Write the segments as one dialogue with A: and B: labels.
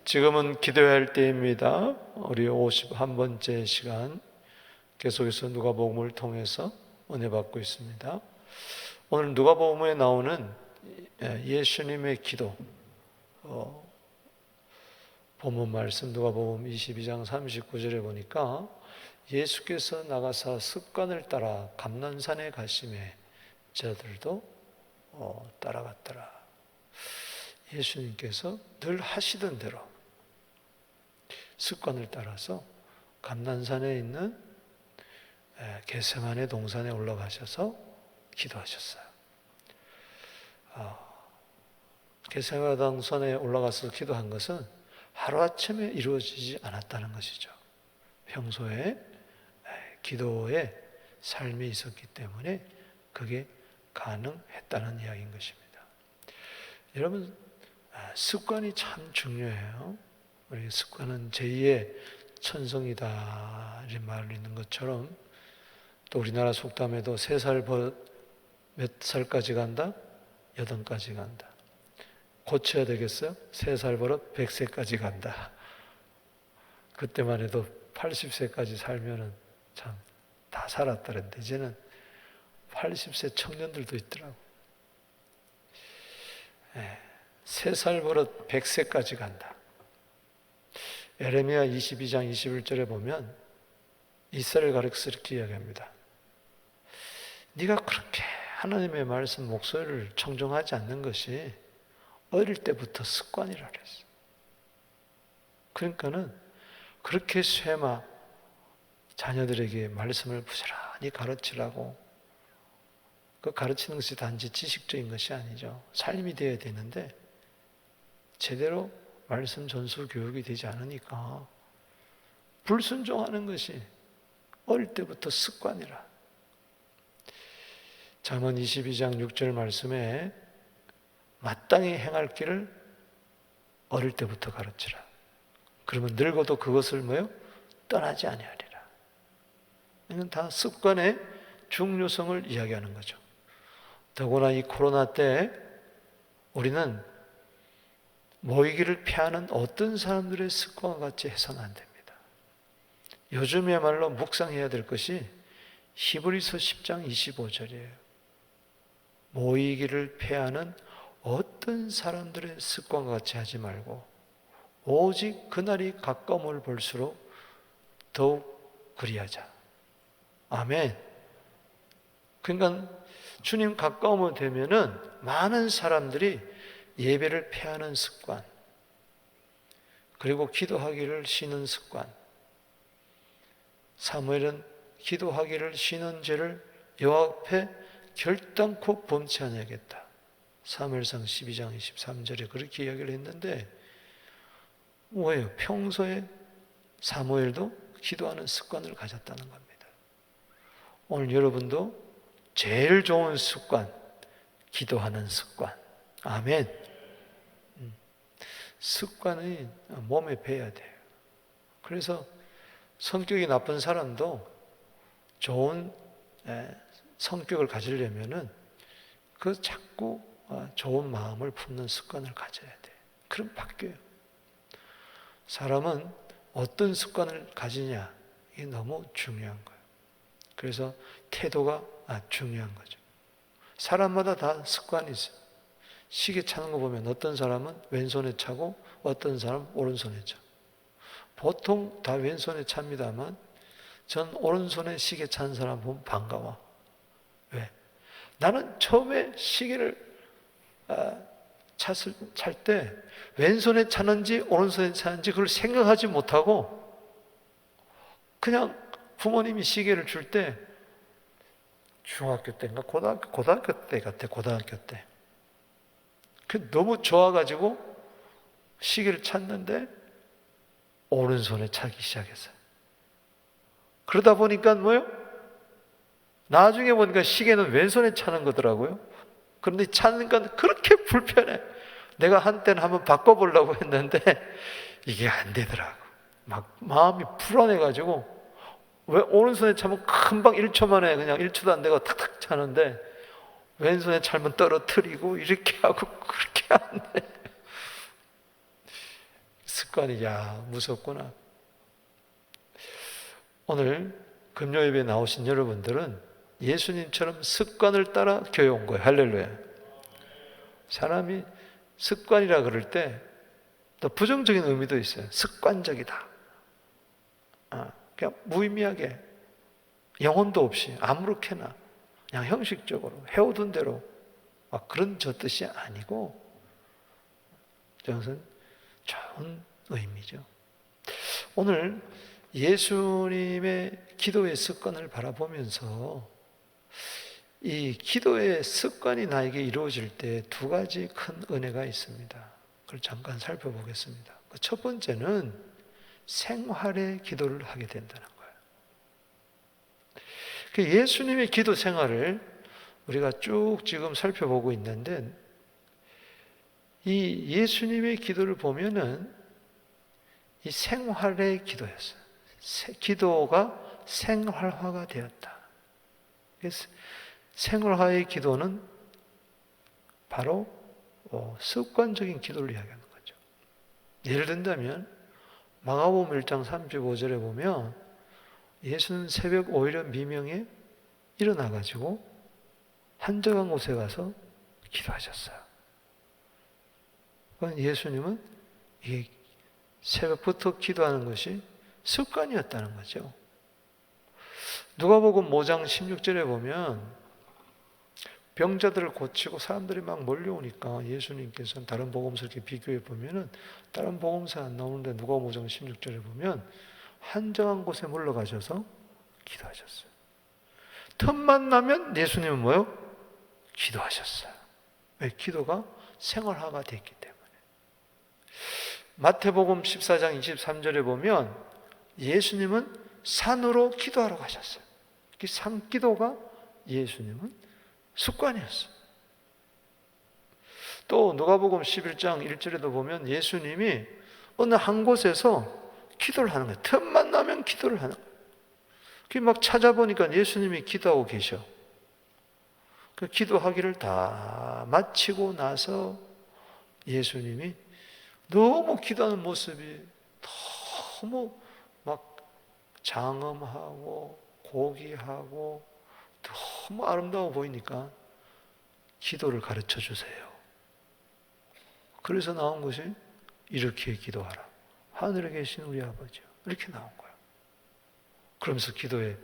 A: 지금은 기도해야 할 때입니다. 우리 51번째 시간 계속해서 누가복음을 통해서 은혜 받고 있습니다. 오늘 누가복음에 나오는 예수님의 기도 본문 말씀 누가복음 22장 39절에 보니까 예수께서 나가사 습관을 따라 감난산에 가심에 저들도 따라갔더라. 예수님께서 늘 하시던 대로 습관을 따라서 감난산에 있는 겟세마네 동산에 올라가셔서 기도하셨어요. 겟세마네 동산에 올라가서 기도한 것은 하루아침에 이루어지지 않았다는 것이죠. 평소에 기도의 삶이 있었기 때문에 그게 가능했다는 이야기인 것입니다. 여러분, 습관이 참 중요해요. 우리 습관은 제2의 천성이다 이런 말이 있는 것처럼, 또 우리나라 속담에도 3살 버릇 몇 살까지 간다? 8까지 간다. 고쳐야 되겠어요? 3살 버릇 100세까지 간다. 그때만 해도 80세까지 살면은 참 다 살았다는데 이제는 80세 청년들도 있더라고. 3살 버릇 100세까지 간다. 에레미야 22장 21절에 보면 이스라엘 가르쳐서 이렇게 이야기합니다. 네가 그렇게 하나님의 말씀 목소리를 청정하지 않는 것이 어릴 때부터 습관이라 그랬어. 그러니까는 그렇게 쇠마 자녀들에게 말씀을 부지런히 가르치라고, 그 가르치는 것이 단지 지식적인 것이 아니죠. 삶이 되어야 되는데 제대로 말씀 전수 교육이 되지 않으니까 불순종하는 것이 어릴 때부터 습관이라. 잠언 22장 6절 말씀에 마땅히 행할 길을 어릴 때부터 가르치라. 그러면 늙어도 그것을 떠나지 아니하리라. 이건 다 습관의 중요성을 이야기하는 거죠. 더구나 이 코로나 때 우리는 모이기를 피하는 어떤 사람들의 습관과 같이 해서는 안 됩니다. 요즘이야말로 묵상해야 될 것이 히브리서 10장 25절이에요. 모이기를 피하는 어떤 사람들의 습관과 같이 하지 말고 오직 그날이 가까움을 볼수록 더욱 그리하자. 아멘. 그러니까 주님 가까우면 되면은 많은 사람들이 예배를 피하는 습관, 그리고 기도하기를 쉬는 습관. 사무엘은 기도하기를 쉬는 죄를 여호와 앞에 결단코 범치 아니하겠다. 사무엘상 12장 23절에 그렇게 이야기를 했는데 뭐예요? 평소에 사무엘도 기도하는 습관을 가졌다는 겁니다. 오늘 여러분도 제일 좋은 습관, 기도하는 습관. 아멘. 습관이 몸에 배야 돼요. 그래서 성격이 나쁜 사람도 좋은 성격을 가지려면은 그 자꾸 좋은 마음을 품는 습관을 가져야 돼요. 그럼 바뀌어요. 사람은 어떤 습관을 가지냐, 이게 너무 중요한 거예요. 그래서 태도가 중요한 거죠. 사람마다 다 습관이 있어요. 시계 차는 거 보면 어떤 사람은 왼손에 차고 어떤 사람은 오른손에 차. 보통 다 왼손에 찹니다만 전 오른손에 시계 찬 사람 보면 반가워. 왜? 나는 처음에 시계를 찰 때 왼손에 차는지 오른손에 차는지 그걸 생각하지 못하고 그냥 부모님이 시계를 줄 때 중학교 때인가 고등학교 때 같아. 고등학교 때. 그 너무 좋아가지고 시계를 찾는데 오른손에 차기 시작했어요. 그러다 보니까 나중에 보니까 시계는 왼손에 차는 거더라고요. 그런데 찾으니까 그렇게 불편해. 내가 한때는 한번 바꿔보려고 했는데 이게 안 되더라고. 막 마음이 불안해가지고, 왜 오른손에 차면 금방 1초 만에 그냥 1초도 안 되고 탁탁 차는데 왼손에 차면 떨어뜨리고 이렇게 하고 그렇게 안 돼. 습관이, 야, 무섭구나. 오늘 금요예배에 나오신 여러분들은 예수님처럼 습관을 따라 교회 온 거예요. 할렐루야. 사람이 습관이라 그럴 때 또 부정적인 의미도 있어요. 습관적이다. 그냥 무의미하게 영혼도 없이 아무렇게나 그냥 형식적으로 해오던 대로 그런 저 뜻이 아니고 저것은 좋은 의미죠. 오늘 예수님의 기도의 습관을 바라보면서 이 기도의 습관이 나에게 이루어질 때 두 가지 큰 은혜가 있습니다. 그걸 잠깐 살펴보겠습니다. 첫 번째는 생활의 기도를 하게 된다는 거예요. 예수님의 기도 생활을 우리가 쭉 지금 살펴보고 있는데 이 예수님의 기도를 보면은 이 생활의 기도였어요. 기도가 생활화가 되었다. 그래서 생활화의 기도는 바로 습관적인 기도를 이야기하는 거죠. 예를 든다면 마가복음 1장 35절에 보면 예수는 새벽 오히려 미명에 일어나가지고 한적한 곳에 가서 기도하셨어요. 예수님은 이 새벽부터 기도하는 것이 습관이었다는 거죠. 누가복음 5장 16절에 보면 병자들을 고치고 사람들이 막 몰려오니까 예수님께서는 다른 복음서 이렇게 비교해 보면은 다른 복음서 안 나오는데 누가복음 5장 16절에 보면 한정한 곳에 물러가셔서 기도하셨어요. 틈만 나면 예수님은 뭐요? 기도하셨어요. 왜? 기도가 생활화가 됐기 때문에. 마태복음 14장 23절에 보면 예수님은 산으로 기도하러 가셨어요. 그 산기도가 예수님은 습관이었어요. 또 누가복음 11장 1절에도 보면 예수님이 어느 한 곳에서 기도를 하는 거예요. 틈만 나면 기도를 하는 거예요. 막 찾아보니까 예수님이 기도하고 계셔. 그 기도하기를 다 마치고 나서 예수님이 너무 기도하는 모습이 너무 막 장엄하고 고귀하고 너무 아름다워 보이니까 기도를 가르쳐 주세요. 그래서 나온 것이 이렇게 기도하라. 하늘에 계신 우리 아버지요. 이렇게 나온 거예요. 그러면서 기도의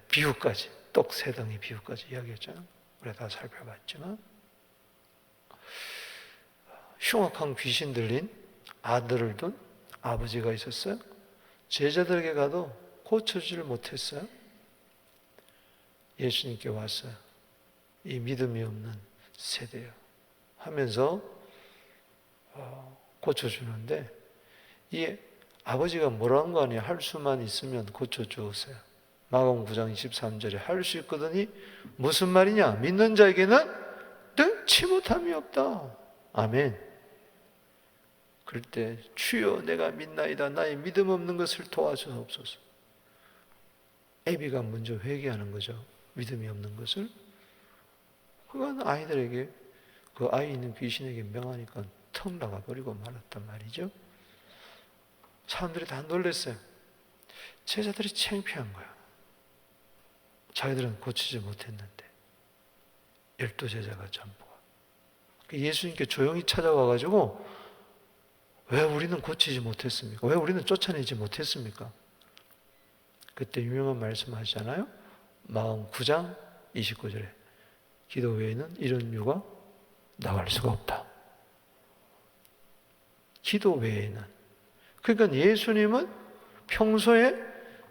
A: 비유까지, 떡 세 덩이 비유까지 이야기했잖아요. 우리가 다 살펴봤지만 흉악한 귀신 들린 아들을 둔 아버지가 있었어요. 제자들에게 가도 고쳐주지를 못했어요. 예수님께 왔어요. 이 믿음이 없는 세대요 하면서 고쳐주는데 이 아버지가 뭐라는 거 아니에요. 할 수만 있으면 고쳐주었어요. 마가복음 9장 23절에 할 수 있거든이 무슨 말이냐? 믿는 자에게는 능치 못함이 없다. 아멘. 그럴 때 주여 내가 믿나이다. 나의 믿음 없는 것을 도와주옵소서. 애비가 먼저 회개하는 거죠. 믿음이 없는 것을. 그건 아이들에게 그 아이 있는 귀신에게 명하니까 턱 나가버리고 말았단 말이죠. 사람들이 다 놀랐어요. 제자들이 창피한 거야. 자기들은 고치지 못했는데 12제자가 전부가 예수님께 조용히 찾아와가지고 왜 우리는 고치지 못했습니까? 왜 우리는 쫓아내지 못했습니까? 그때 유명한 말씀 하시잖아요. 마가복음 9장 29절에 기도 외에는 이런 유가 나갈 수가 없다. 기도 외에는. 그러니까 예수님은 평소에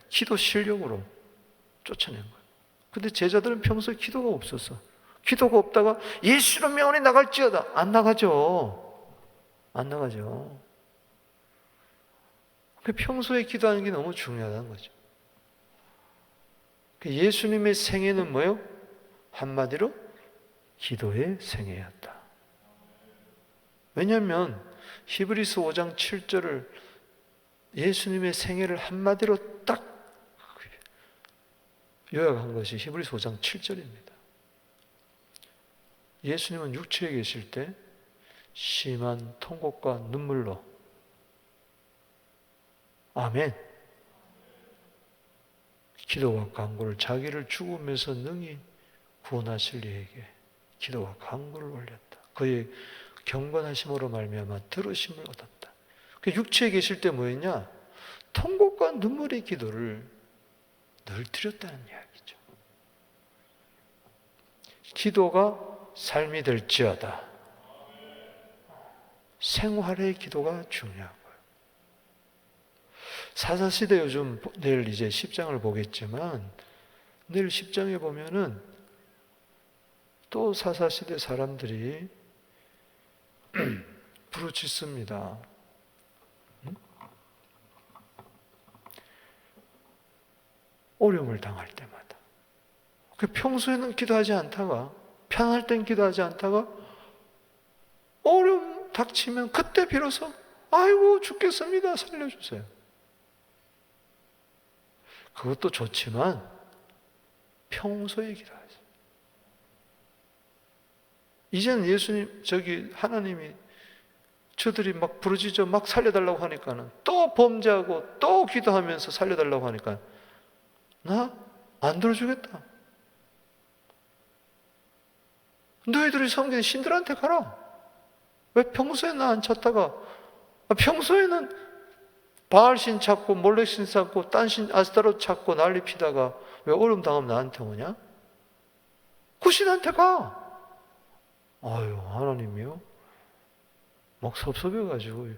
A: 기도 실력으로 쫓아낸 거예요. 근데 제자들은 평소에 기도가 없었어. 기도가 없다가 예수로 명하니 나갈지어다. 안 나가죠. 안 나가죠. 평소에 기도하는 게 너무 중요하다는 거죠. 예수님의 생애는 뭐예요? 한마디로 기도의 생애였다. 왜냐하면 히브리서 5장 7절을 예수님의 생애를 한마디로 딱 요약한 것이 히브리서 5장 7절입니다. 예수님은 육체에 계실 때 심한 통곡과 눈물로 아멘. 기도와 간구를 자기를 죽음에서 능히 구원하실 이에게 기도와 간구를 올렸다. 그의 경건하심으로 말미암아 들으심을 얻었다. 그 육체에 계실 때 뭐였냐? 통곡과 눈물의 기도를 늘 드렸다는 이야기죠. 기도가 삶이 될지어다. 생활의 기도가 중요한 거예요. 사사시대 요즘 내일 이제 10장을 보겠지만 내일 10장에 보면은 또 사사시대 사람들이 부르짖습니다. 어려움을 당할 때마다. 평소에는 기도하지 않다가 편할 땐 기도하지 않다가 어려움 닥치면 그때 비로소 아이고 죽겠습니다. 살려주세요. 그것도 좋지만 평소에 기도하세요. 이제는 예수님 하나님이 저들이 막 부르짖어 막 살려달라고 하니까는 또 범죄하고 또 기도하면서 살려달라고 하니까 나 안 들어주겠다. 너희들이 섬기는 신들한테 가라. 왜 평소에 나 안 찾다가 평소에는 바알신 찾고 몰렉신 찾고 딴신 아스타롯 찾고 난리 피다가 왜 어려움 당하면 나한테 오냐? 그 신한테 가. 아유 하나님이요? 막 섭섭해가지고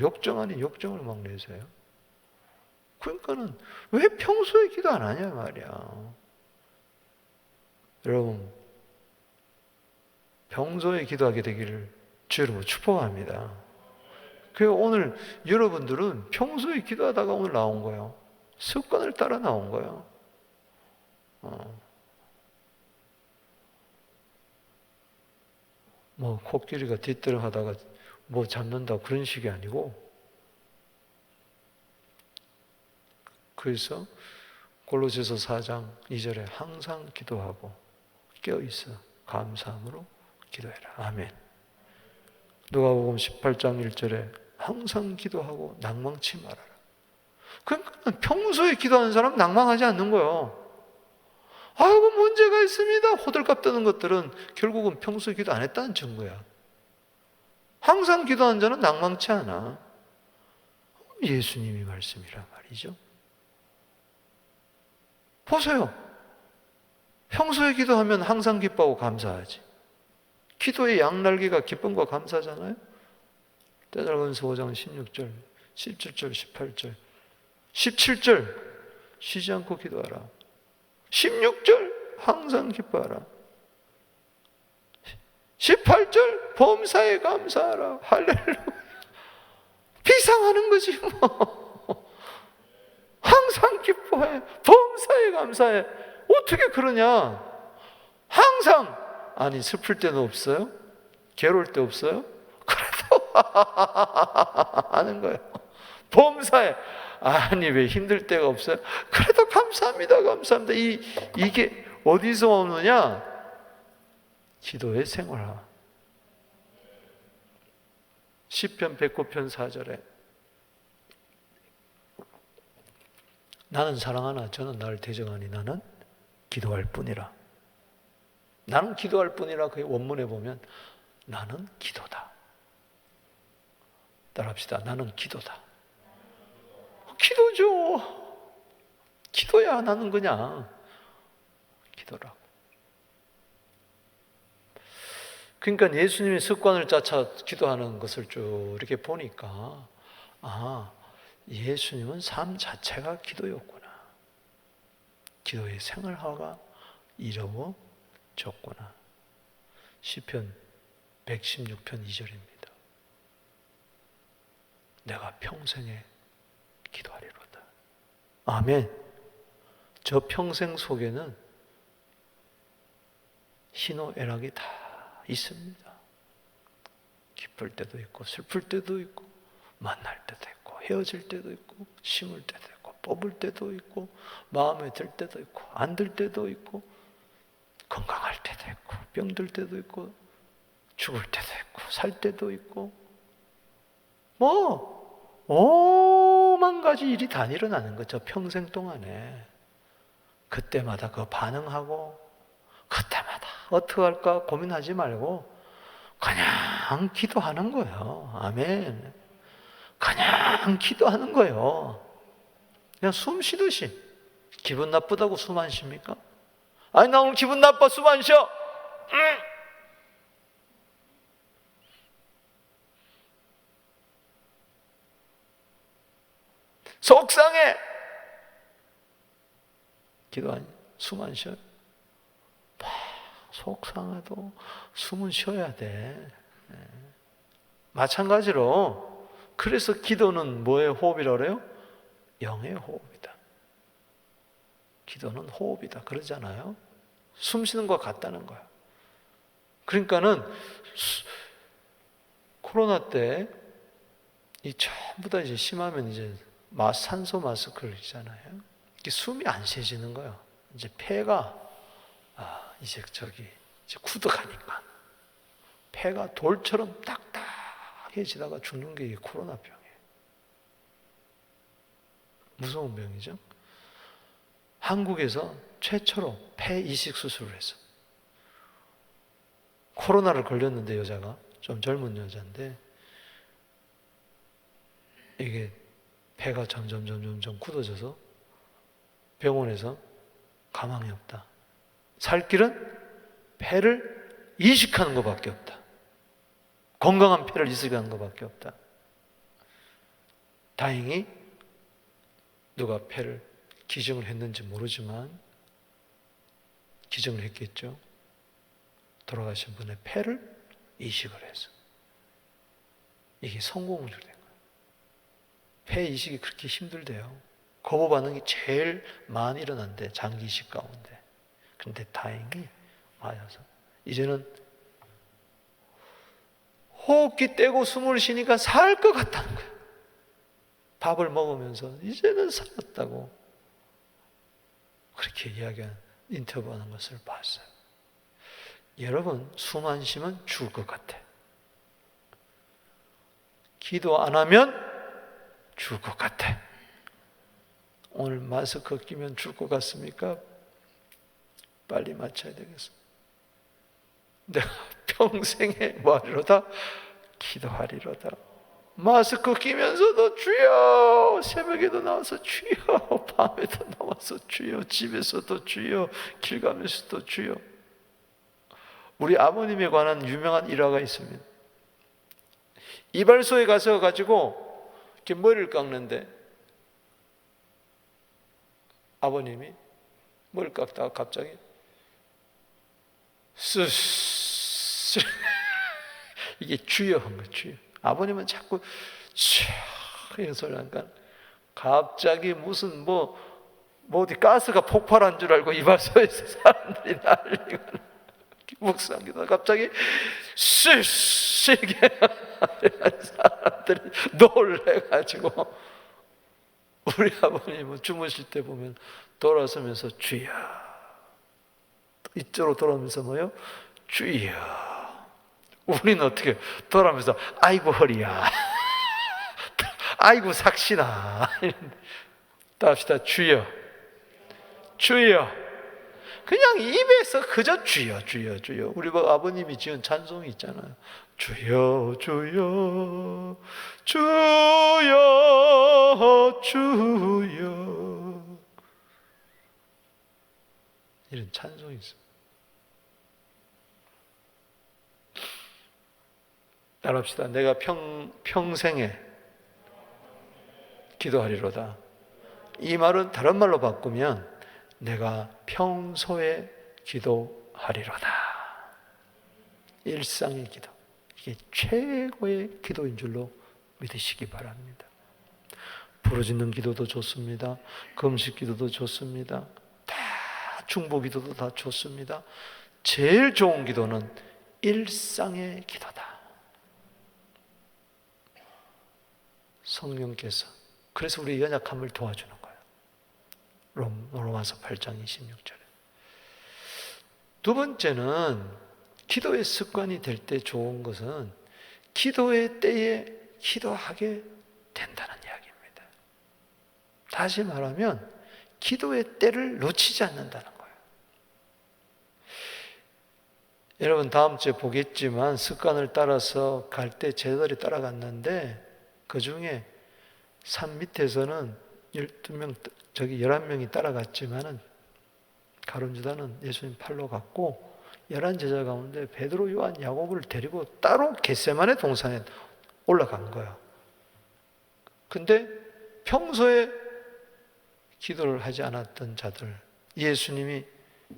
A: 역정 아닌 역정을 막 내세요. 그러니까는 왜 평소에 기도 안 하냐 말이야. 여러분 평소에 기도하게 되기를 주 이름으로 축복합니다. 그래서 오늘 여러분들은 평소에 기도하다가 오늘 나온 거예요. 습관을 따라 나온 거예요. 뭐 코끼리가 뒤뜰을 하다가 뭐 잡는다 그런 식이 아니고, 그래서 골로새서 4장 2절에 항상 기도하고 깨어있어 감사함으로 기도해라. 아멘. 누가복음 18장 1절에 항상 기도하고 낭망치 말아라. 그러니까 평소에 기도하는 사람은 낭망하지 않는 거예요. 아이고 문제가 있습니다. 호들갑 떠는 것들은 결국은 평소에 기도 안 했다는 증거야. 항상 기도하는 자는 낭망치 않아. 예수님이 말씀이란 말이죠. 보세요. 평소에 기도하면 항상 기뻐하고 감사하지. 기도의 양날개가 기쁨과 감사잖아요. 데살로니가서 5장 16절, 17절, 18절, 17절 쉬지 않고 기도하라. 16절 항상 기뻐하라. 18절 범사에 감사하라. 할렐루야. 비상하는 거지 뭐. 항상 기뻐해. 범사에 감사해. 어떻게 그러냐? 항상. 아니 슬플 때는 없어요? 괴로울 때 없어요? 그래도 하는 거예요. 범사에. 아니 왜 힘들 때가 없어요? 그래도 감사합니다. 감사합니다. 이게 어디서 오느냐? 기도의 생활화. 시편 109편 4절에 나는 사랑하나 저는 나를 대적하니 나는 기도할 뿐이라. 나는 기도할 뿐이라. 그 원문에 보면 나는 기도다. 따라합시다. 나는 기도다. 기도죠. 기도야 안 하는 거냐? 기도라고. 그러니까 예수님의 습관을 짜차 기도하는 것을 쭉 이렇게 보니까 예수님은 삶 자체가 기도였구나. 기도의 생활화가 이루어졌구나. 시편 116편 2절입니다. 내가 평생에 기도하리로다. 아멘. 저 평생 속에는 희노애락이 다 있습니다. 기쁠 때도 있고 슬플 때도 있고 만날 때도 있고 헤어질 때도 있고 심을 때도 있고 뽑을 때도 있고 마음에 들 때도 있고 안 들 때도 있고 건강할 때도 있고 병들 때도 있고 죽을 때도 있고 살 때도 있고 수만 가지 일이 다 일어나는 거죠. 평생 동안에. 그때마다 그 반응하고 그때마다 어떻게 할까 고민하지 말고 그냥 기도하는 거예요. 아멘. 그냥 기도하는 거예요. 그냥 숨 쉬듯이. 기분 나쁘다고 숨 안 쉽니까? 아니 나 오늘 기분 나빠 숨 안 쉬어. 속상해. 기도 아니 숨 안 쉬어요. 속상해도 숨은 쉬어야 돼. 마찬가지로 그래서 기도는 뭐의 호흡이라고 그래요? 영의 호흡이다. 기도는 호흡이다. 그러잖아요. 숨 쉬는 것 같다는 거야. 그러니까는 코로나 때 이 전부 다 이제 심하면 이제 산소 마스크를 있잖아요. 숨이 안 쉬어지는 거예요. 이제 폐가 이제 이제 굳어가니까 폐가 돌처럼 딱딱해지다가 죽는 게 이 코로나 병이에요. 무서운 병이죠. 한국에서 최초로 폐 이식 수술을 했어. 코로나를 걸렸는데 여자가 좀 젊은 여자인데 이게 폐가 점점 굳어져서 병원에서 가망이 없다. 살 길은 폐를 이식하는 것밖에 없다. 건강한 폐를 이식하는 것밖에 없다. 다행히 누가 폐를 기증을 했는지 모르지만 기증을 했겠죠. 돌아가신 분의 폐를 이식을 해서 이게 성공을 된 거예요. 폐 이식이 그렇게 힘들대요. 거부 반응이 제일 많이 일어난대, 장기 이식 가운데. 그런데 다행히 맞아서 이제는 호흡기 떼고 숨을 쉬니까 살 것 같다는 거예요. 밥을 먹으면서 이제는 살았다고 그렇게 이야기하는 인터뷰하는 것을 봤어요. 여러분 숨 안 쉬면 죽을 것 같아. 기도 안 하면 죽을 것 같아. 오늘 마스크 끼면 죽을 것 같습니까? 빨리 맞춰야 되겠어. 내가 평생에 뭐 하리로다? 기도하리로다. 마스크 끼면서도 주여, 새벽에도 나와서 주여, 밤에도 나와서 주여, 집에서도 주여, 길 가면서도 주여. 우리 아버님에 관한 유명한 일화가 있습니다. 이발소에 가서 이렇게 머리를 깎는데 아버님이 머리를 깎다가 갑자기 쓰쓰 이게 주여 한 거예요. 주여. 아버님은 자꾸 이런 소리 하니까 갑자기 무슨 뭐 어디 가스가 폭발한 줄 알고 이발소에서 사람들이 난리가 묵상기도 갑자기 쓰쓰 이게 사람들이 놀래가지고 우리 아버님은 주무실 때 보면 돌아서면서 주여, 이쪽으로 돌아오면서 뭐요? 주여. 우리는 어떻게 돌아오면서 아이고 허리야, 아이고 삭신아. 합시다. 주여, 주여. 그냥 입에서 그저 주여, 주여, 주여. 우리 아버님이 지은 찬송이 있잖아요. 주여, 주여, 주여, 주여. 이런 찬송이 있어요. 따라합시다. 내가 평생에 기도하리로다. 이 말은 다른 말로 바꾸면 내가 평소에 기도하리로다. 일상의 기도. 이게 최고의 기도인 줄로 믿으시기 바랍니다. 부르짖는 기도도 좋습니다. 금식 기도도 좋습니다. 다 중보 기도도 다 좋습니다. 제일 좋은 기도는 일상의 기도다. 성령께서 그래서 우리 연약함을 도와주는 거예요. 로마서 8장 26절에. 두 번째는 기도의 습관이 될 때 좋은 것은 기도의 때에 기도하게 된다는 이야기입니다. 다시 말하면 기도의 때를 놓치지 않는다는 거예요. 여러분 다음 주에 보겠지만 습관을 따라서 갈 때 제자들이 따라갔는데 그 중에 산 밑에서는 12명, 11명이 따라갔지만은 가룟유다는 예수님 팔로 갔고 11제자 가운데 베드로, 요한, 야고보를 데리고 따로 겟세마네 동산에 올라간 거예요. 근데 평소에 기도를 하지 않았던 자들, 예수님이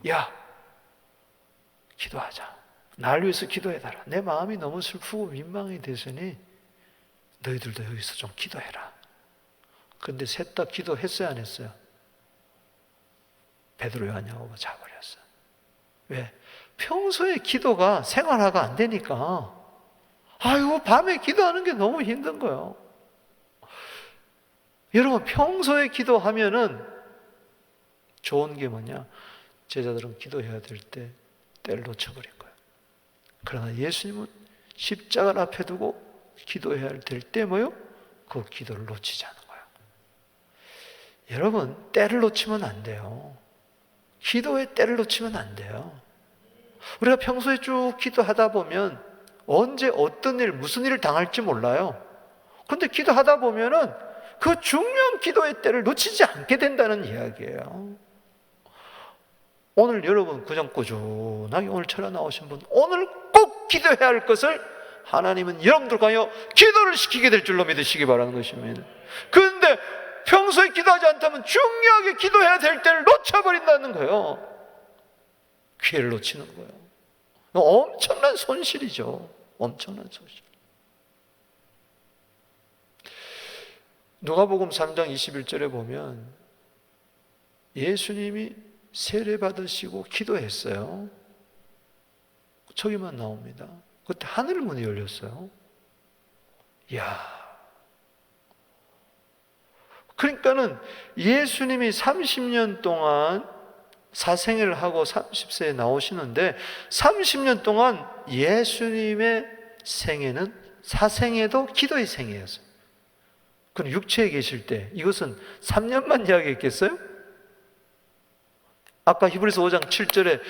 A: 야, 기도하자. 날 위해서 기도해달라. 내 마음이 너무 슬프고 민망이 됐으니 너희들도 여기서 좀 기도해라. 근데 셋 다 기도했어요, 안 했어요? 베드로, 요한, 야고보 자버렸어요. 왜? 평소에 기도가 생활화가 안 되니까. 아이고, 밤에 기도하는 게 너무 힘든 거예요. 여러분, 평소에 기도하면은 좋은 게 뭐냐? 제자들은 기도해야 될 때 때를 놓쳐버린 거예요. 그러나 예수님은 십자가를 앞에 두고 기도해야 될 때 뭐요? 그 기도를 놓치지 않은 거예요. 여러분, 때를 놓치면 안 돼요. 기도의 때를 놓치면 안 돼요. 우리가 평소에 쭉 기도하다 보면 언제 어떤 일, 무슨 일을 당할지 몰라요. 그런데 기도하다 보면은 그 중요한 기도의 때를 놓치지 않게 된다는 이야기예요. 오늘 여러분 그냥 꾸준하게 오늘 철야 나오신 분, 오늘 꼭 기도해야 할 것을 하나님은 여러분들과 기도를 시키게 될 줄로 믿으시기 바라는 것입니다. 그런데 평소에 기도하지 않다면 중요하게 기도해야 될 때를 놓쳐버린다는 거예요. 기회를 놓치는 거예요. 엄청난 손실이죠. 엄청난 손실. 누가복음 3장 21절에 보면 예수님이 세례 받으시고 기도했어요. 저기만 나옵니다. 그때 하늘 문이 열렸어요. 이야. 그러니까는 예수님이 30년 동안 사생애를 하고 30세에 나오시는데 30년 동안 예수님의 생애는 사생애도 기도의 생애였어요. 그럼 육체에 계실 때 이것은 3년만 이야기했겠어요? 아까 히브리서 5장 7절에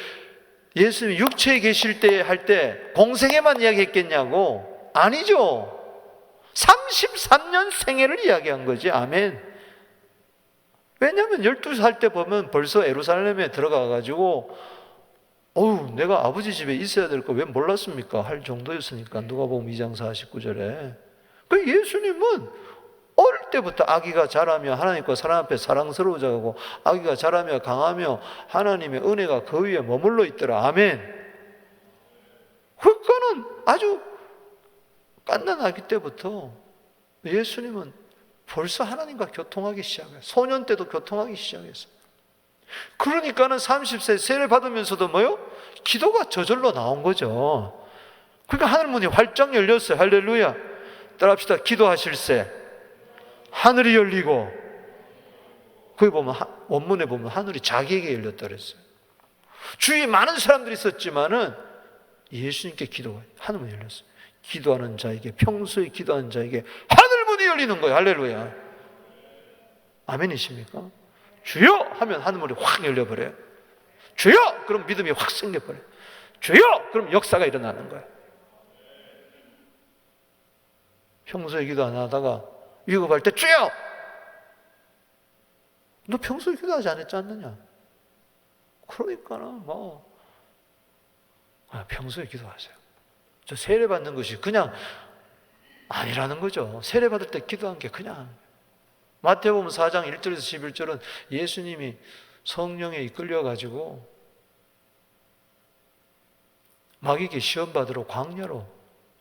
A: 예수님이 육체에 계실 때 할 때 공생애만 이야기했겠냐고? 아니죠. 33년 생애를 이야기한 거지. 아멘. 왜냐하면 12살 때 보면 벌써 예루살렘에 들어가가지고 어우, 내가 아버지 집에 있어야 될 거 왜 몰랐습니까? 할 정도였으니까. 누가복음 2장 49절에. 그 예수님은 어릴 때부터 아기가 자라며 하나님과 사람 앞에 사랑스러워져가고 아기가 자라며 강하며 하나님의 은혜가 그 위에 머물러 있더라. 아멘. 그거는 아주 갓난 아기 때부터 예수님은 벌써 하나님과 교통하기 시작해요. 소년 때도 교통하기 시작했어요. 그러니까는 30세 세례 받으면서도 뭐요? 기도가 저절로 나온 거죠. 그러니까 하늘문이 활짝 열렸어요. 할렐루야. 따라합시다. 기도하실세 하늘이 열리고, 거기 보면 원문에 보면 하늘이 자기에게 열렸다 그랬어요. 주위에 많은 사람들이 있었지만은 예수님께 기도가 하늘문이 열렸어요. 기도하는 자에게, 평소에 기도하는 자에게 하늘문이 열리는 거예요. 할렐루야. 아멘이십니까? 주여 하면 하늘문이 확 열려버려요. 주여 그럼 믿음이 확 생겨버려요. 주여 그럼 역사가 일어나는 거예요. 평소에 기도 안 하다가 위급할 때 주여! 너 평소에 기도하지 않았지 않느냐? 그러니까는 평소에 기도하세요. 저 세례 받는 것이 그냥 아니라는 거죠. 세례 받을 때 기도한 게 그냥. 마태복음 4장 1절에서 11절은 예수님이 성령에 이끌려가지고 마귀에게 시험 받으러 광야로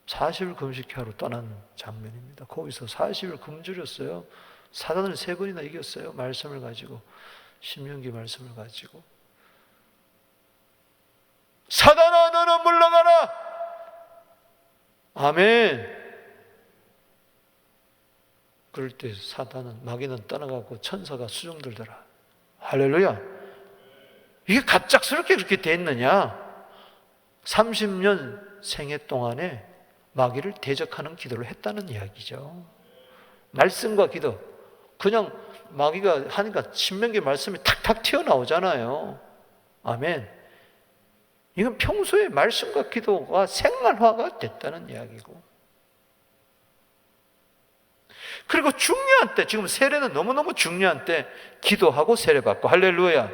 A: 40일 금식하러 떠난 장면입니다. 거기서 40일 굶주렸어요. 사단을 3번이나 이겼어요. 말씀을 가지고, 신명기 말씀을 가지고. 사단아 너는 물러가라. 아멘. 그럴 때 사단은, 마귀는 떠나가고 천사가 수종들더라. 할렐루야. 이게 갑작스럽게 그렇게 됐느냐? 30년 생애 동안에 마귀를 대적하는 기도를 했다는 이야기죠. 말씀과 기도, 그냥 마귀가 하니까 신명기 말씀이 탁탁 튀어나오잖아요. 아멘. 이건 평소에 말씀과 기도가 생활화가 됐다는 이야기고, 그리고 중요한 때, 지금 세례는 너무너무 중요한 때 기도하고 세례받고, 할렐루야.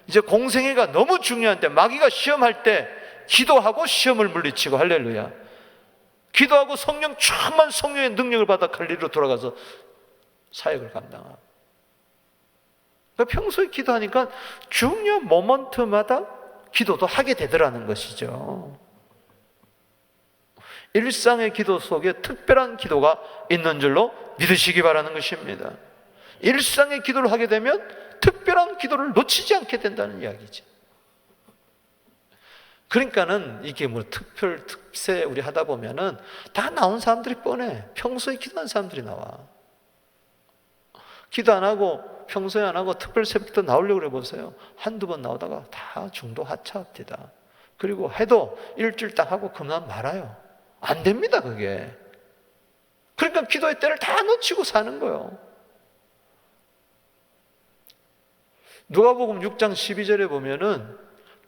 A: 이제 공생애가 너무 중요한 때, 마귀가 시험할 때 기도하고 시험을 물리치고, 할렐루야. 기도하고 성령 충만 성령의 능력을 받아 갈릴리로 돌아가서 사역을 감당하고, 그러니까 평소에 기도하니까 중요한 모먼트마다 기도도 하게 되더라는 것이죠. 일상의 기도 속에 특별한 기도가 있는 줄로 믿으시기 바라는 것입니다. 일상의 기도를 하게 되면 특별한 기도를 놓치지 않게 된다는 이야기죠. 그러니까는 이게 뭐 특별, 특세 우리 하다 보면은 다 나온 사람들이 뻔해. 평소에 기도하는 사람들이 나와. 기도 안 하고, 평소에 안 하고 특별 새벽도 나오려고 해보세요. 한두 번 나오다가 다 중도 하차합니다. 그리고 해도 일주일 딱 하고 그만 말아요. 안 됩니다, 그게. 그러니까 기도의 때를 다 놓치고 사는 거예요. 누가복음 6장 12절에 보면은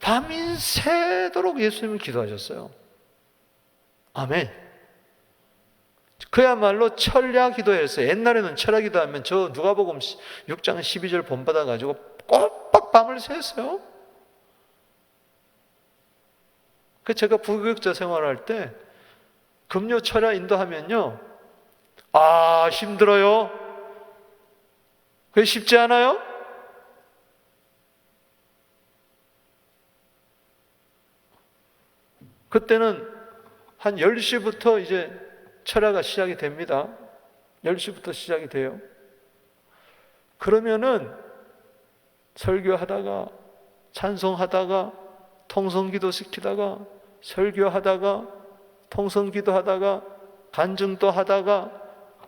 A: 밤이 새도록 예수님은 기도하셨어요. 아멘. 그야말로 철야 기도였어요. 옛날에는 철야 기도하면 저 누가복음 6장 12절 본받아 가지고 꼬박 밤을 새었어요. 그 제가 부교육자 생활할 때 금요 철야 인도하면요, 아 힘들어요. 그게 쉽지 않아요? 그때는 한 10시부터 이제 철야가 시작이 됩니다. 10시부터 시작이 돼요. 그러면은 설교하다가, 찬송하다가, 통성기도 시키다가, 설교하다가, 통성기도 하다가, 간증도 하다가,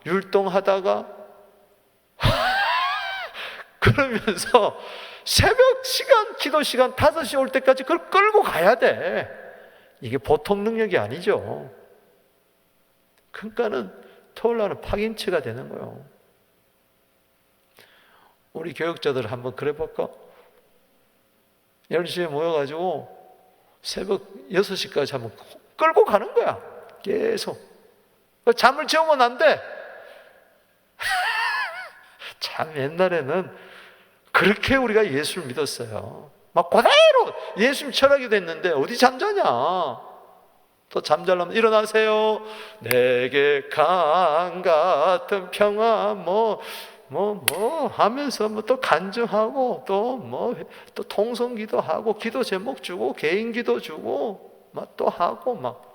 A: 율동하다가 그러면서 새벽 시간, 기도 시간 5시 올 때까지 그걸 끌고 가야 돼. 이게 보통 능력이 아니죠. 그러니까는 토요일날은 파김치가 되는 거예요. 우리 교육자들 한번 그래 볼까? 10시에 모여가지고 새벽 6시까지 한번 끌고 가는 거야. 계속. 잠을 재우면 안 돼. 참 옛날에는 그렇게 우리가 예수를 믿었어요. 막 그대로 예수님 철학이 됐는데 어디 잠자냐. 또 잠자려면 일어나세요. 내게 강 같은 평화 하면서 또 간증하고 또 통성기도 하고 기도 제목 주고 개인기도 주고 막 또 하고 막.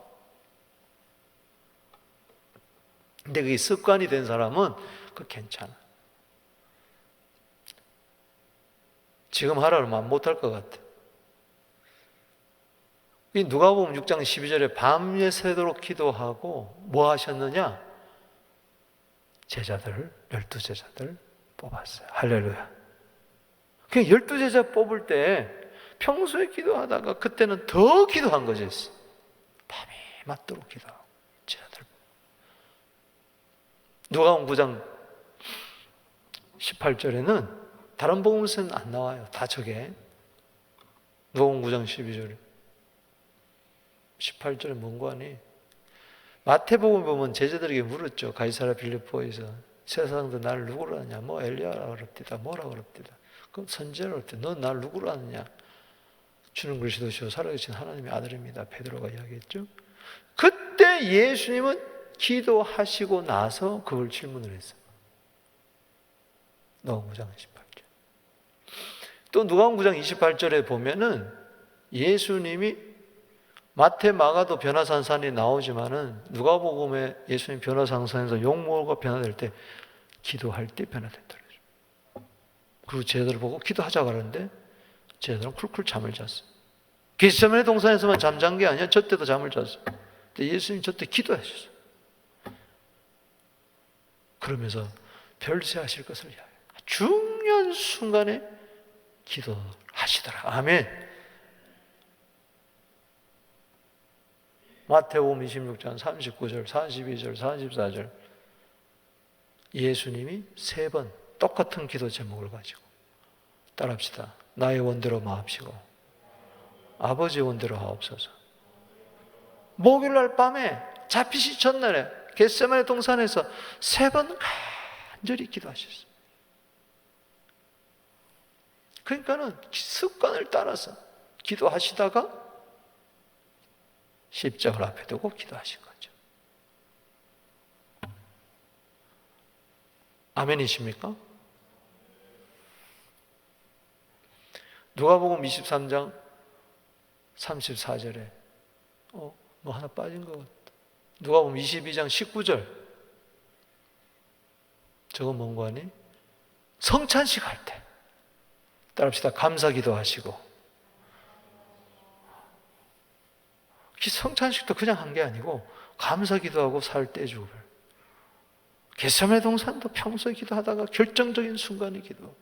A: 근데 그게 습관이 된 사람은 그 괜찮아. 지금 하라면 못할 것 같아. 누가복음 6장 12절에 밤에 새도록 기도하고 뭐 하셨느냐? 제자들, 12제자들 뽑았어요. 할렐루야. 그 12제자 뽑을 때 평소에 기도하다가 그때는 더 기도한 거지. 밤이 맞도록 기도하고 제자들. 누가복음 9장 18절에는 다른 복음서는 안 나와요. 다 저게. 누가복음 9장 12절 18절에 뭔고 하니? 마태복음 보면 제자들에게 물었죠. 가이사랴 빌립보에서 세상도 나를 누구로 아느냐? 뭐 엘리야라 그럽디다. 뭐라 그럽디다. 그럼 선지자라 그럽디다. 넌 나를 누구로 아느냐? 주는 그리스도시요 살아계신 하나님의 아들입니다. 베드로가 이야기했죠. 그때 예수님은 기도하시고 나서 그걸 질문을 했어요. 누가복음 9장 18절. 또 누가복음 9장 28절에 보면은 예수님이 마태, 마가도 변화산산이 나오지만은 누가복음에 예수님 변화산산에서 용모가 변화될 때 기도할 때 변화된다 그러죠. 그리고 제자들을 보고 기도하자 그러는데 제자들은 쿨쿨 잠을 잤어요. 겟세마네 동산에서만 잠잔 게 아니야. 저 때도 잠을 잤어요. 근데 예수님 저 때 기도하셨어요. 그러면서 별세하실 것을 위하여 중요한 순간에 기도하시더라. 아멘. 마태복음 26장 39절, 42절, 44절 예수님이 3번 똑같은 기도 제목을 가지고 따라합시다. 나의 원대로 마옵시고 아버지의 원대로 하옵소서. 목요일날 밤에 잡히시 전날에 겟세마네 동산에서 3번 간절히 기도하셨어요. 그러니까는 습관을 따라서 기도하시다가 십자가를 앞에 두고 기도하신 거죠. 아멘이십니까? 누가복음 23장 34절에 뭐 하나 빠진 것 같다. 누가복음 22장 19절 저건 뭔가 하니? 성찬식 할 때 따라합시다. 감사기도 하시고. 성찬식도 그냥 한 게 아니고 감사기도 하고 살 떼주고. 겟세마네 동산도 평소에 기도하다가 결정적인 순간에 기도.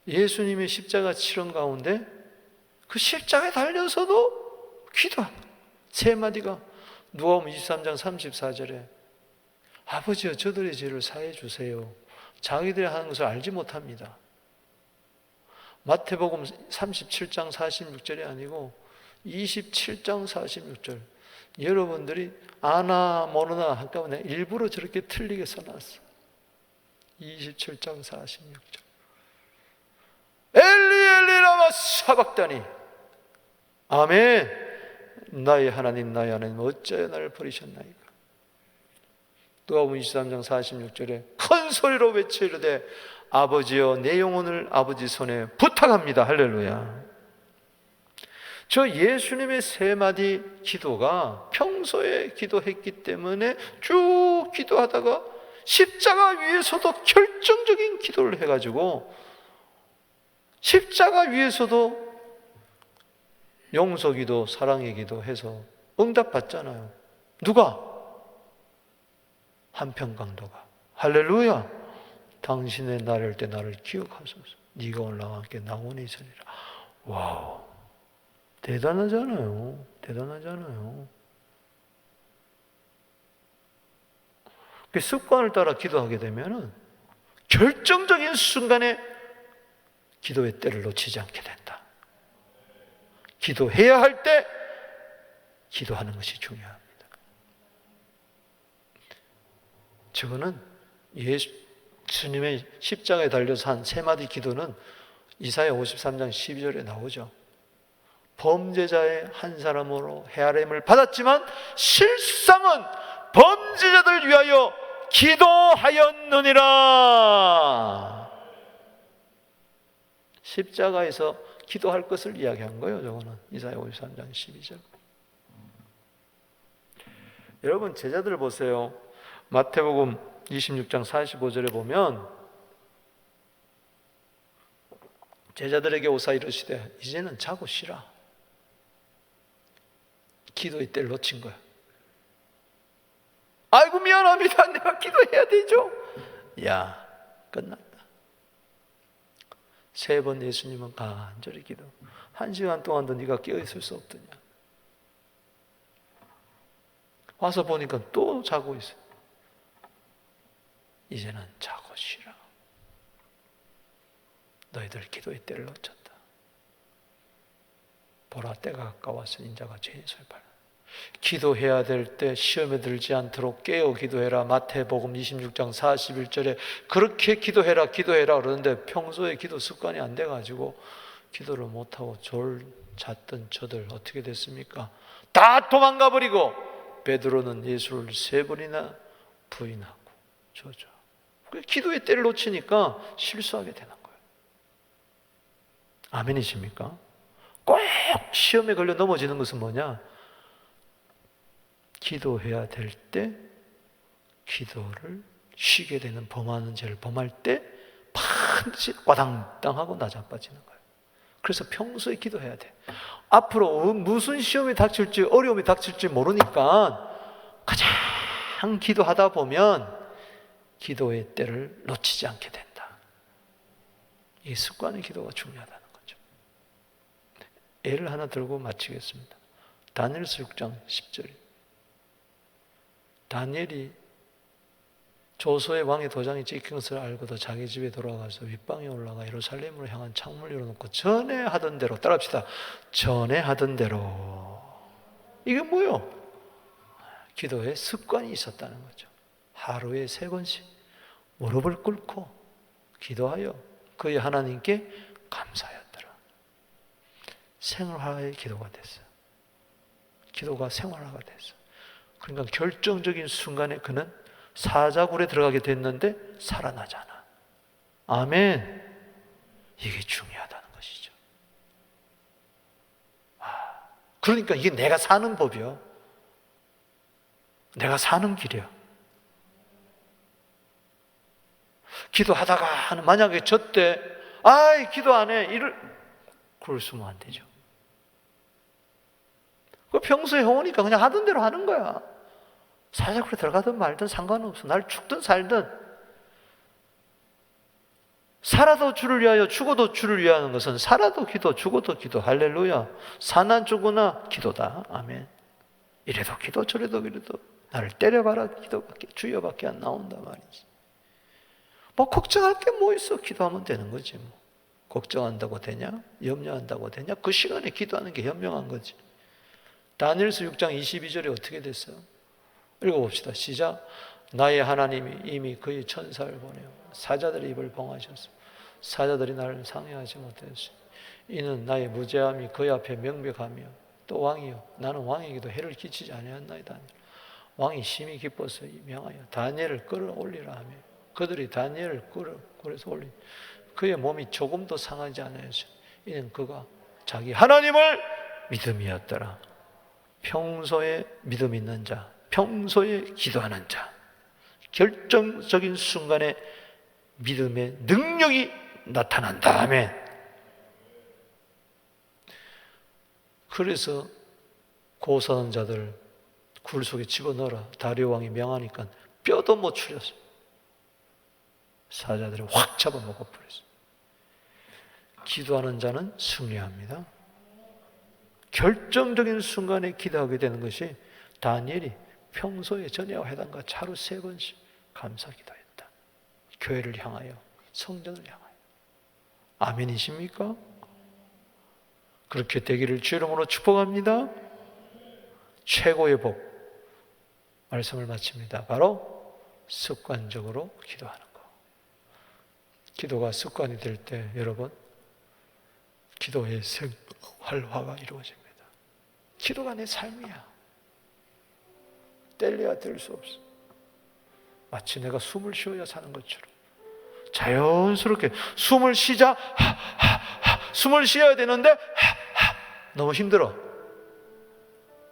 A: 예수님의 십자가 치른 가운데 그 십자가에 달려서도 기도한 3마디가 누가복음 23장 34절에 아버지여 저들의 죄를 사해 주세요. 자기들이 하는 것을 알지 못합니다. 마태복음 37장 46절이 아니고 27장 46절. 여러분들이 아나 모르나 한꺼번에 일부러 저렇게 틀리게 써놨어. 27장 46절. 엘리 엘리 라마 사박다니. 아멘. 나의 하나님 나의 하나님 어찌하여 나를 버리셨나이까. 누가복음 23장 46절에 큰 소리로 외쳐 이르되 아버지여 내 영혼을 아버지 손에 부탁합니다. 할렐루야. 저 예수님의 3마디 기도가 평소에 기도했기 때문에 쭉 기도하다가 십자가 위에서도 결정적인 기도를 해가지고 십자가 위에서도 용서기도 사랑의 기도 해서 응답받잖아요. 누가? 한평강도가. 할렐루야. 당신의 날일 때 나를 기억하소서. 네가 오늘 나와 함께 나오니 있으리라. 와우, 대단하잖아요. 대단하잖아요. 그 습관을 따라 기도하게 되면은 결정적인 순간에 기도의 때를 놓치지 않게 된다. 기도해야 할 때 기도하는 것이 중요합니다. 저거는 예수님의 십자가에 달려서 한 3마디 기도는 이사야 53장 12절에 나오죠. 범죄자의 한 사람으로 헤아림을 받았지만 실상은 범죄자들 위하여 기도하였느니라. 십자가에서 기도할 것을 이야기한 거예요. 저거는 이사야 53장 12절. 여러분 제자들 보세요. 마태복음 26장 45절에 보면 제자들에게 오사 이르시되 이제는 자고 쉬라. 기도의 때를 놓친 거야. 아이고 미안합니다. 내가 기도해야 되죠. 야, 끝났다. 3번 예수님은 간절히 기도. 1시간 동안도 네가 깨어있을 수 없더냐. 와서 보니까 또 자고 있어. 이제는 자고 쉬라. 너희들 기도의 때를 놓쳤다. 보라 때가 가까웠으니 인자가 죄인 소유받아. 기도해야 될 때 시험에 들지 않도록 깨어 기도해라. 마태복음 26장 41절에 그렇게 기도해라 기도해라 그러는데 평소에 기도 습관이 안 돼가지고 기도를 못하고 잤던 저들 어떻게 됐습니까? 다 도망가 버리고 베드로는 예수를 3번이나 부인하고 저죠. 기도의 때를 놓치니까 실수하게 되는 거예요. 아멘이십니까? 꼭 시험에 걸려 넘어지는 것은 뭐냐? 기도해야 될 때 기도를 쉬게 되는 범하는 죄를 범할 때 반드시 과당당하고 나자빠지는 거예요. 그래서 평소에 기도해야 돼. 앞으로 무슨 시험이 닥칠지 어려움이 닥칠지 모르니까 가장 기도하다 보면 기도의 때를 놓치지 않게 된다. 이 습관의 기도가 중요하다는 거죠. 예를 하나 들고 마치겠습니다. 다니엘서 6장 10절. 다니엘이 조소의 왕의 도장이 찍힌 것을 알고도 자기 집에 돌아가서 윗방에 올라가 예루살렘으로 향한 창문을 열어놓고 전에 하던 대로, 따라합시다. 전에 하던 대로. 이게 뭐요? 기도의 습관이 있었다는 거죠. 하루에 3번씩 무릎을 꿇고 기도하여 그의 하나님께 감사하였더라. 생활화의 기도가 됐어요. 기도가 생활화가 됐어요. 그러니까 결정적인 순간에 그는 사자굴에 들어가게 됐는데 살아나잖아. 아멘. 이게 중요하다는 것이죠. 그러니까 이게 내가 사는 법이요. 내가 사는 길이야. 기도하다가 만약에 저때 기도 안 해. 그럴 수면 안 되죠. 그 평소에 해오니까 그냥 하던 대로 하는 거야. 사자굴에 들어가든 말든 상관없어. 날 죽든 살든. 살아도 주를 위하여 죽어도 주를 위하는 것은 살아도 기도, 죽어도 기도. 할렐루야. 사나 죽으나 기도다. 아멘. 이래도 기도, 저래도 기도. 나를 때려봐라 기도밖에, 주여밖에 안 나온다 말이지. 뭐 걱정할 게 뭐 있어. 기도하면 되는 거지 뭐. 걱정한다고 되냐? 염려한다고 되냐? 그 시간에 기도하는 게 현명한 거지. 다니엘서 6장 22절에 어떻게 됐어요? 읽어봅시다. 시작. 나의 하나님이 이미 그의 천사를 보내어 사자들의 입을 봉하셨으며 사자들이 나를 상해하지 못하였으니 이는 나의 무죄함이 그의 앞에 명백하며 또 왕이여 나는 왕에게도 해를 끼치지 아니하였나이다. 왕이 심히 기뻐서 명하여 다니엘을 끌어올리라 하며 그들이 다니엘을 끌어서 올리 그의 몸이 조금도 상하지 않았으니 이는 그가 자기 하나님을 믿음이었더라. 평소에 믿음 있는 자, 평소에 기도하는 자, 결정적인 순간에 믿음의 능력이 나타난다. 아멘. 그래서 고사하는 자들 굴 속에 집어넣어라. 다리오 왕이 명하니까 뼈도 못 추렸어. 사자들이 확 잡아먹어 버렸어. 기도하는 자는 승리합니다. 결정적인 순간에 기도하게 되는 것이 다니엘이 평소에 전야와 회당과 하루 3번씩 감사 기도했다. 교회를 향하여, 성전을 향하여. 아멘이십니까? 그렇게 되기를 주 이름으로 축복합니다. 최고의 복 말씀을 마칩니다. 바로 습관적으로 기도하는 것. 기도가 습관이 될 때 여러분 기도의 생활화가 이루어집니다. 기도가 내 삶이야. 뗄래야 뗄 수 없어. 마치 내가 숨을 쉬어야 사는 것처럼 자연스럽게 숨을 쉬자 숨을 쉬어야 되는데 너무 힘들어.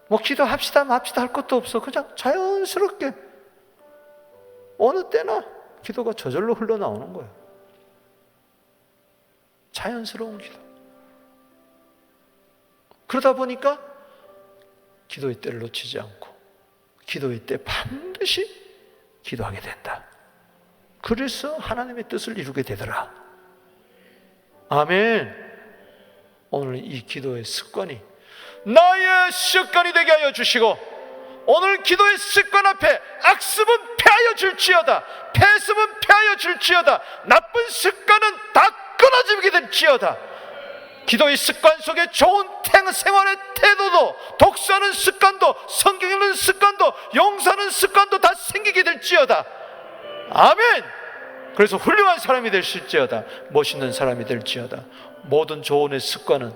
A: 뭐 기도합시다 할 것도 없어. 그냥 자연스럽게 어느 때나 기도가 저절로 흘러나오는 거예요. 자연스러운 기도. 그러다 보니까 기도의 때를 놓치지 않고 기도의 때 반드시 기도하게 된다. 그래서 하나님의 뜻을 이루게 되더라. 아멘. 오늘 이 기도의 습관이 나의 습관이 되게 하여 주시고 오늘 기도의 습관 앞에 악습은 패하여 줄지어다. 패습은 패하여 줄지어다. 나쁜 습관은 다 끊어지게 될지어다. 기도의 습관 속에 좋은 생활의 태도도, 독서하는 습관도, 성경 읽는 습관도, 용서하는 습관도 다 생기게 될지어다. 아멘. 그래서 훌륭한 사람이 될지어다. 멋있는 사람이 될지어다. 모든 좋은 습관은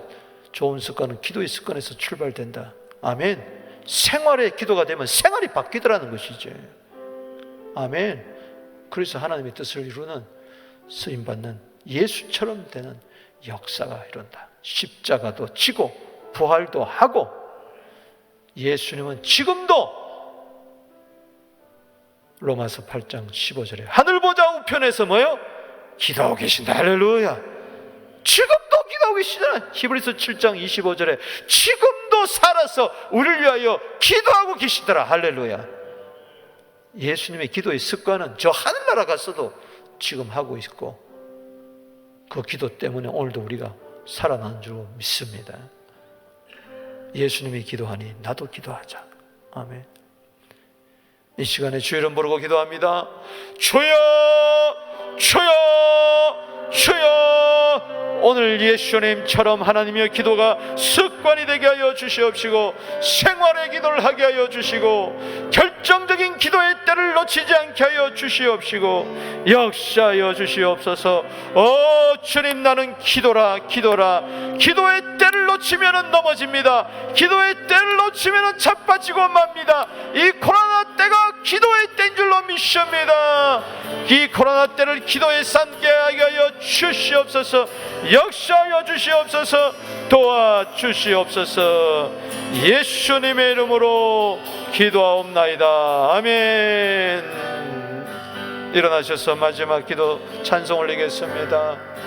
A: 기도의 습관에서 출발된다. 아멘. 생활의 기도가 되면 생활이 바뀌더라는 것이죠. 아멘. 그래서 하나님의 뜻을 이루는 쓰임받는 예수처럼 되는 역사가 이룬다. 십자가도 지고 부활도 하고 예수님은 지금도 로마서 8장 15절에 하늘 보좌 우편에서 뭐요? 기도하고 계신다. 할렐루야. 지금도 기도하고 계시잖아요. 히브리서 7장 25절에 지금도 살아서 우리를 위하여 기도하고 계시더라. 할렐루야. 예수님의 기도의 습관은 저 하늘나라 갔어도 지금 하고 있고 그 기도 때문에 오늘도 우리가 살아난 줄 믿습니다. 예수님이 기도하니 나도 기도하자. 아멘. 이 시간에 주 이름 부르고 기도합니다. 주여, 주여, 주여. 오늘 예수님처럼 하나님의 기도가 습관이 되게 하여 주시옵시고, 생활의 기도를 하게 하여 주시고, 결정적인 기도의 때를 놓치지 않게 하여 주시옵시고, 역사하여 주시옵소서. 주님, 나는 기도라. 기도의 때를 놓치면 넘어집니다. 기도의 때를 놓치면 자빠지고 맙니다. 이 코로나 때가 기도의 때인 줄로 믿습니다. 이 코로나 때를 기도에 삼게 하여 주시옵소서. 역사하여 주시옵소서. 도와주시옵소서. 예수님의 이름으로 기도하옵나이다. 아멘. 일어나셔서 마지막 기도 찬송 올리겠습니다.